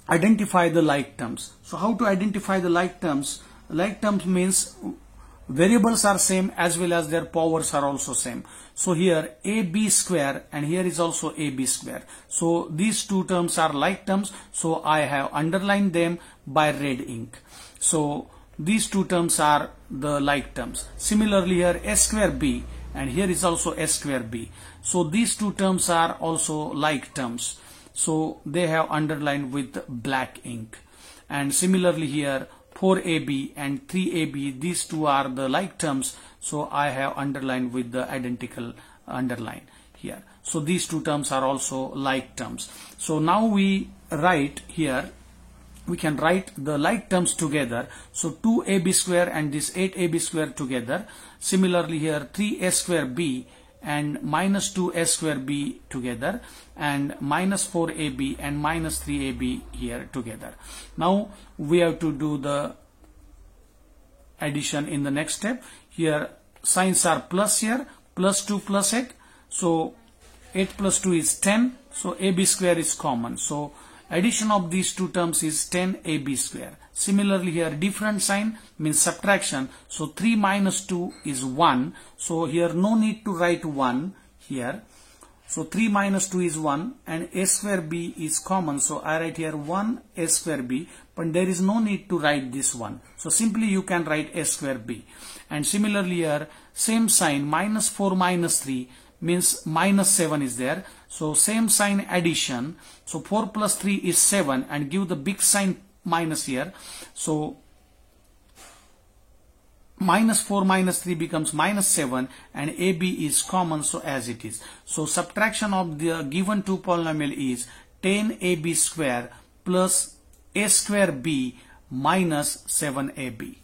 identify the like terms. So how to identify the like terms? Like terms means variables are same as well as their powers are also same. So here ab square and here is also ab square. So these two terms are like terms. So I have underlined them by red ink. So these two terms are the like terms. Similarly here a square b and here is also a square b. So these two terms are also like terms. So they have underlined with black ink. And similarly here 4ab and 3ab, these two are the like terms, so I have underlined with the identical underline here. So these two terms are also like terms. So now we write here, we can write the like terms together. So 2ab square and this 8ab square together. Similarly here 3a square b and minus 2a square b together, and minus 4ab and minus 3ab here together. Now we have to do the addition in the next step. Here signs are plus here, plus 2 plus 8. So 8 plus 2 is 10. So ab square is common. So addition of these two terms is 10ab square. Similarly here different sign means subtraction. So 3 minus 2 is 1. So here no need to write 1 here. So 3 minus 2 is 1 and a square b is common. So I write here 1 a square b, but there is no need to write this one. So simply you can write a square b. And similarly here same sign minus 4 minus 3 means minus 7 is there. So same sign addition. So 4 plus 3 is 7 and give the big sign minus here. So minus 4 minus 3 becomes minus 7 and ab is common, so as it is. So subtraction of the given two polynomial is 10ab square plus a square b minus 7ab.